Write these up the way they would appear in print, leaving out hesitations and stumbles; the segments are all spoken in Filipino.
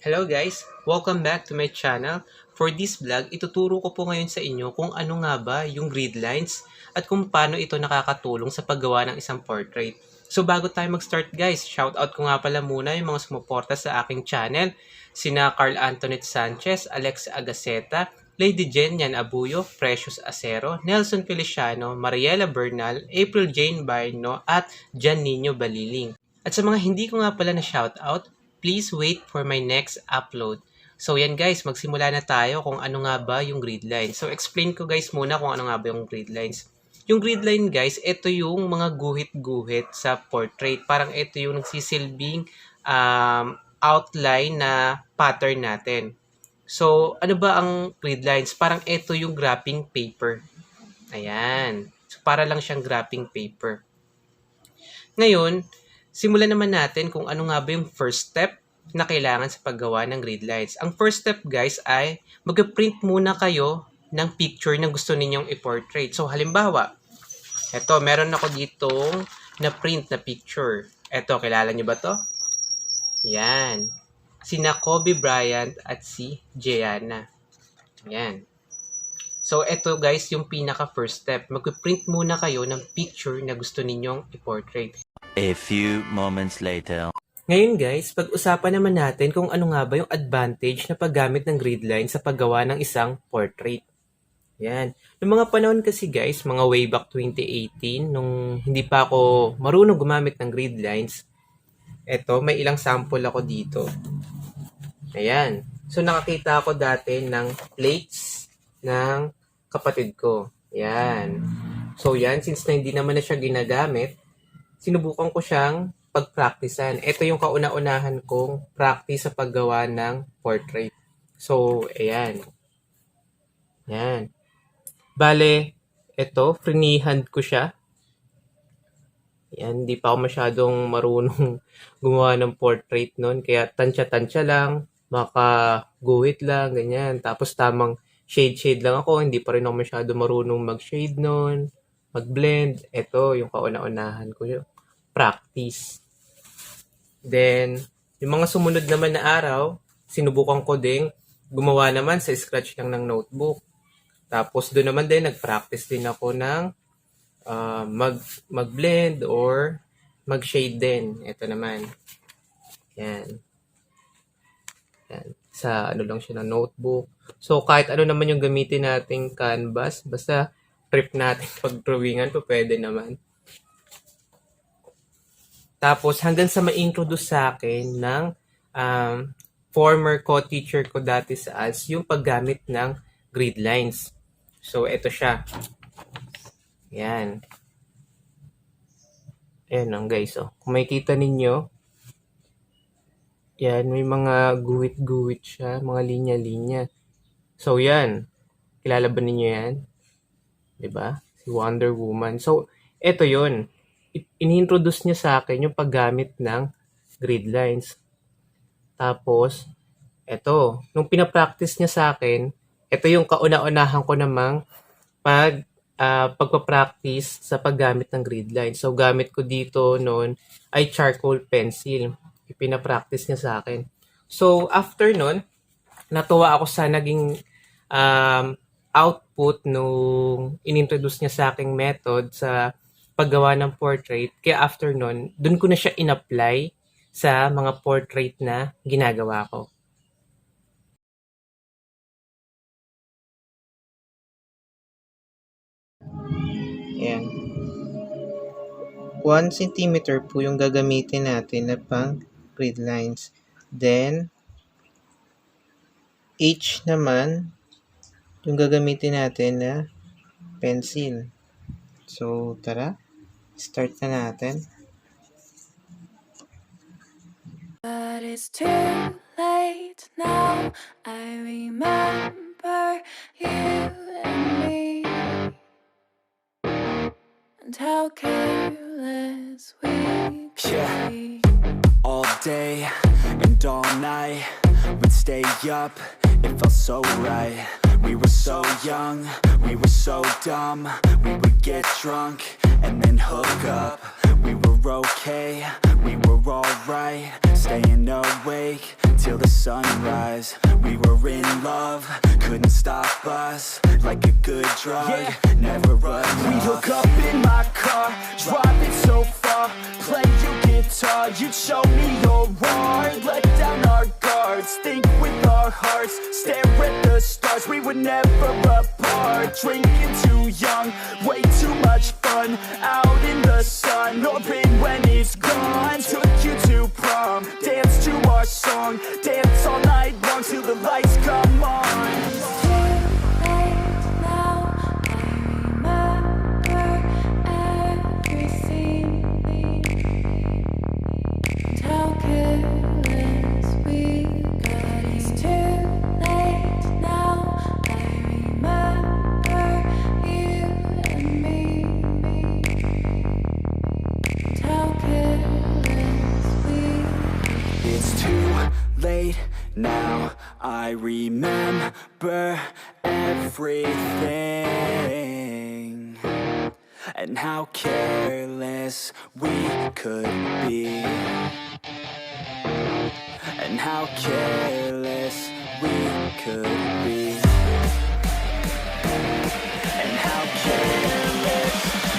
Hello guys! Welcome back to my channel. For this vlog, ituturo ko po ngayon sa inyo kung ano nga ba yung gridlines at kung paano ito nakakatulong sa paggawa ng isang portrait. So bago tayo mag-start guys, shoutout ko nga pala muna yung mga sumuporta sa aking channel. Sina Carl Antoinette Sanchez, Alex Agaceta, Lady Jenian Abuyo, Precious Acero, Nelson Feliciano, Mariela Bernal, April Jane Barno at Jan Nino Baliling. At sa mga hindi ko nga pala na shoutout, please wait for my next upload. So yan guys, magsimula na tayo kung ano nga ba yung gridline. So explain ko guys muna kung ano nga ba yung gridlines. Yung gridline guys, ito yung mga guhit-guhit sa portrait. Parang ito yung nagsisilbing outline na pattern natin. So ano ba ang gridlines? Parang ito yung wrapping paper. Ayan. So para lang siyang wrapping paper. Ngayon, simulan naman natin kung ano nga ba yung first step na kailangan sa paggawa ng gridlines. Ang first step guys ay mag-print muna kayo ng picture na gusto ninyong i-portrait. So halimbawa, eto meron ako ditong na-print na picture. Eto, kilala nyo ba to? Yan. Sina Kobe Bryant at si Giana. Yan. So eto guys yung pinaka first step. Mag-print muna kayo ng picture na gusto ninyong i-portrait. A few moments later. Ngayon guys, pag-usapan naman natin kung ano nga ba yung advantage na paggamit ng gridline sa paggawa ng isang portrait. Yan. Noong mga panahon kasi guys, mga way back 2018, nung hindi pa ako marunong gumamit ng gridlines, eto, may ilang sample ako dito. Ayan. So nakakita ako dati ng plates ng kapatid ko. Yan. So yan, since na hindi naman na siya ginagamit, sinubukan ko siyang pag-practicean. Ito yung kauna-unahan kong practice sa paggawa ng portrait. So, ayan. Yan. Bale, ito, freehand ko siya. Yan, hindi pa ako masyadong marunong gumawa ng portrait nun. Kaya tansya-tansya lang, makaguhit lang, ganyan. Tapos tamang shade-shade lang ako. Hindi pa rin ako masyado marunong mag-shade nun, mag-blend. Ito, yung kauna-unahan ko yun. Practice. Then, yung mga sumunod naman na araw, sinubukan ko ding gumawa naman sa scratch lang ng notebook. Tapos doon naman din, nag-practice din ako ng mag-blend or mag-shade din. Ito naman. Yan. Yan. Sa ano lang siya ng notebook. So, kahit ano naman yung gamitin nating canvas, basta trip natin pag-drawingan po, pwede naman. Tapos, hanggang sa ma-introduce sa akin ng former co-teacher ko dati sa ALS, yung paggamit ng gridlines. So, ito siya. Yan. Ayan lang guys. Oh. Kung makikita ninyo, yan, may mga guhit-guhit siya, mga linya-linya. So, yan. Kilala ba ninyo yan? Diba? Si Wonder Woman. So, ito yun. Inintroduce niya sa akin yung paggamit ng gridlines. Tapos, eto, nung pinapractice niya sa akin, ito yung kauna-unahan ko namang pagpapractice sa paggamit ng gridlines. So, gamit ko dito noon ay charcoal pencil. Pinapractice niya sa akin. So, after nun, natuwa ako sa naging output nung inintroduce niya sa aking method sa paggawa ng portrait. Kaya after nun, dun ko na siya in-apply sa mga portrait na ginagawa ko. Ayan. 1 cm po yung gagamitin natin na pang gridlines. Then, H naman yung gagamitin natin na pencil. So, tara. Start na natin. But it's too late now. I remember you and me, and how careless we could be. All day and all night, we'd stay up, it felt so right. We were so young, we were so dumb. We would get drunk and then hook up. We were okay, we were alright, staying awake till the sunrise. We were in love, couldn't stop us, like a good drug, never enough. We'd hook up in my car, driving so far, play your guitar, you'd show me your art, let down our guards, think with our hearts, stare at the stars, we were never apart, drinking too young, way too much fun, out in the sun, open when it's gone, took you to prom, dance to our song, dance all night long till the lights come on. It's too late now. I remember everything. And how careless we got. It's too late now. I remember you and me. And how careless we. It's too late now, I remember everything, and how careless we could be, and how careless we could be, and how careless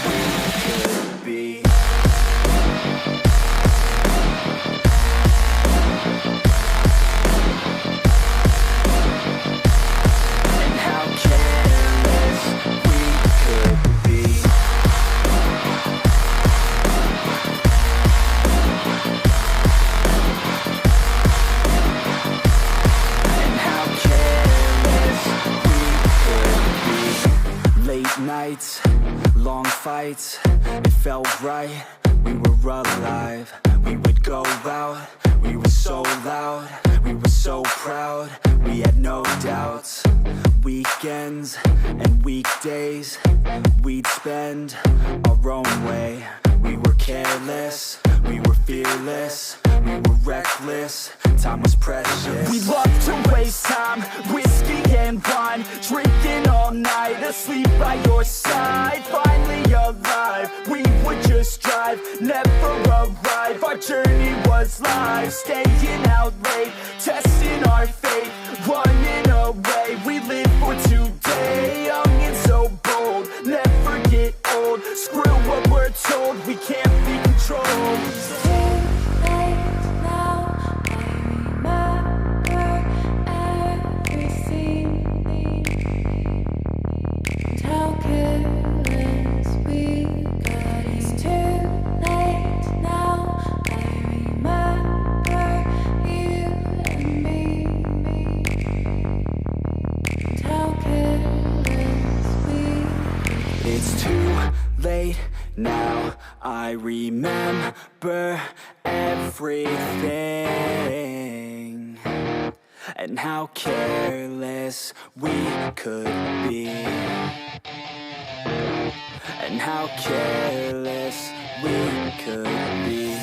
we could be. And how careless we could be. And how careless we could be. Late nights, long fights, it felt right, we were alive. We would go out, we were so loud, we were so proud, we had no doubts. Weekends and weekdays, we'd spend our own way. We were careless, we were fearless, we were reckless, time was precious. We loved to waste time, whiskey and wine, drinking all night, asleep by your side. Finally alive, we would just drive, never arrive. Our journey was live, staying out late, testing our fate, running away. We live for today, young and so bold, never get old. Screw what we're told, we can't be controlled. It's too late now. I remember everything. And how careless we got. It's too late now. I remember you and me. And how careless we. It's too late now, I remember everything, and how careless we could be, and how careless we could be,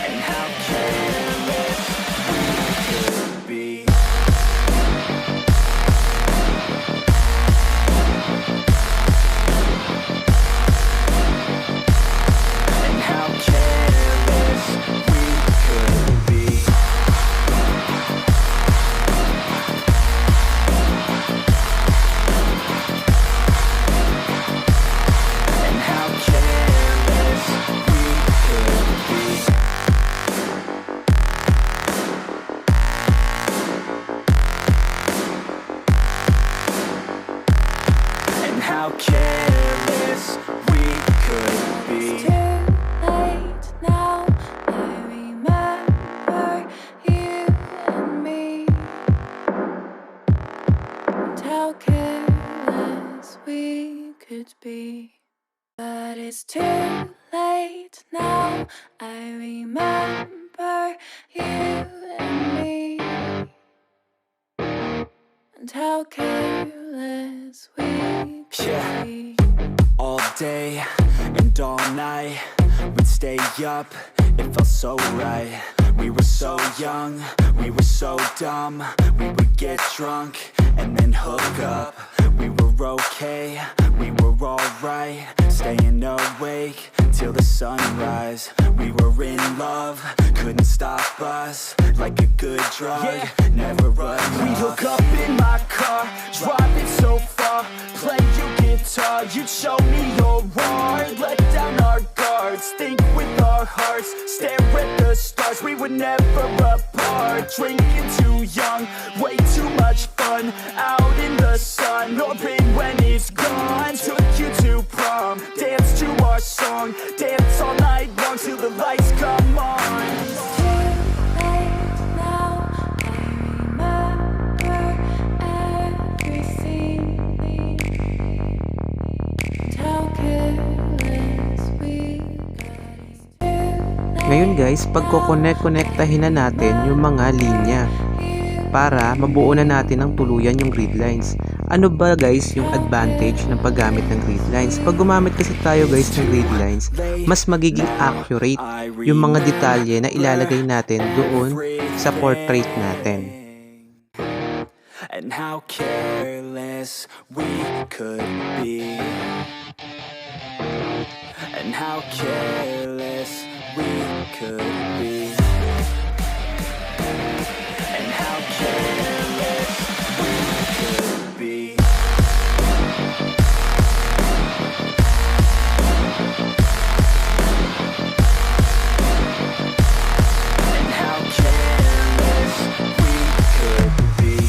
and how careless we could be. And how careless we could be. And how careless we could be. And how careless we could It's be. too late now. I remember you and me. And how careless we could be. But it's too late now. I remember you and me. And how careless we could Yeah. be. All day and all night, we'd stay up, it felt so right. We were so young, we were so dumb. We would get drunk and then hook up. We were okay, we were alright, staying awake till the sunrise. We were in love, couldn't stop us. Like a good drug, Yeah. never enough. We'd hook up in my car, driving so far, play you guitar, you'd show me your art, let down our guards, think with our hearts, stare at the stars, we were never apart, drinking too young, way too much fun, out in the sun, orbit when it's gone, took you to prom, dance to our song, dance all night long till the lights come on. Ngayon guys, pagko-connect-connectahin na natin yung mga linya para mabuo na natin ng tuluyan yung gridlines. Ano ba guys yung advantage ng paggamit ng gridlines? Pag gumamit kasi tayo guys ng gridlines, mas magiging accurate yung mga detalye na ilalagay natin doon sa portrait natin. And how careless we could be. And how careless we could be. And how careless we could be. And how careless we could be. And how careless we could be.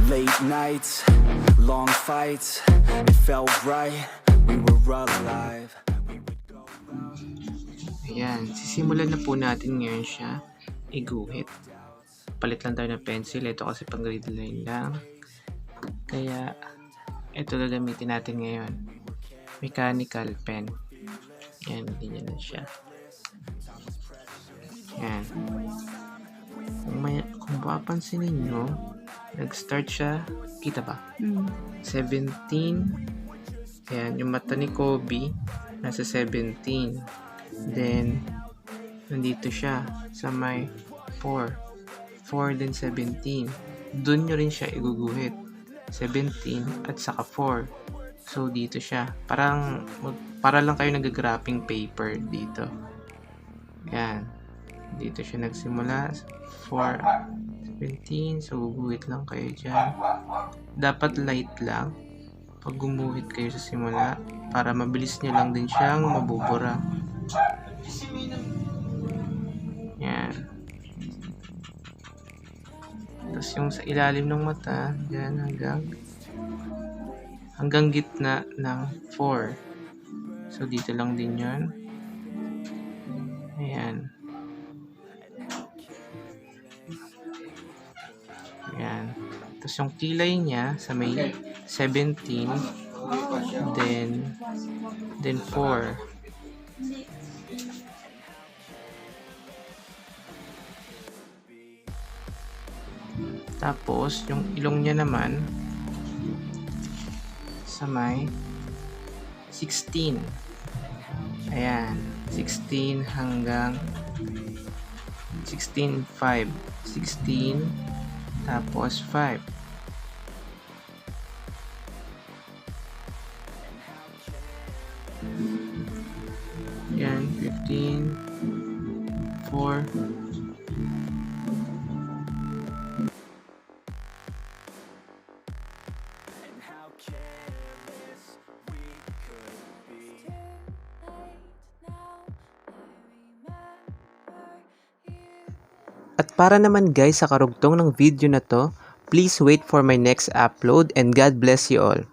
Late nights, long fights, it felt right, we were alive. We would go out. Ayan, sisimulan na po natin ngayon siya iguhit. Palit lang tayo ng pencil, ito kasi pang gridline lang. Kaya, ito gagamitin natin ngayon. Mechanical pen. Ayan, ganyan na siya. Ayan. Kung mapapansin ninyo, nag-start siya, kita ba? 17. Ayan, yung mata ni Kobe, nasa 17. Then, nandito siya sa may 4. 4 then 17. Doon nyo rin siya iguguhit. 17 at saka 4. So, dito siya. Para lang kayo nag-graphing paper dito. Yan. Dito siya nagsimula. 4, 17. So, guguhit lang kayo dyan. Dapat light lang. Pag gumuhit kayo sa simula, para mabilis nyo lang din siyang mabubura. Yan. Tapos yung sa ilalim ng mata, yan hanggang gitna ng 4. So, dito lang din yun. Ayan. Ayan. Tapos yung kilay niya sa may 17, then 4. Tapos, yung ilong niya naman sa may 16. Ayan. 16 hanggang 16, 5. 16, tapos 5. Ayan. 15, 4. At para naman guys sa karugtong ng video na to, please wait for my next upload and God bless you all.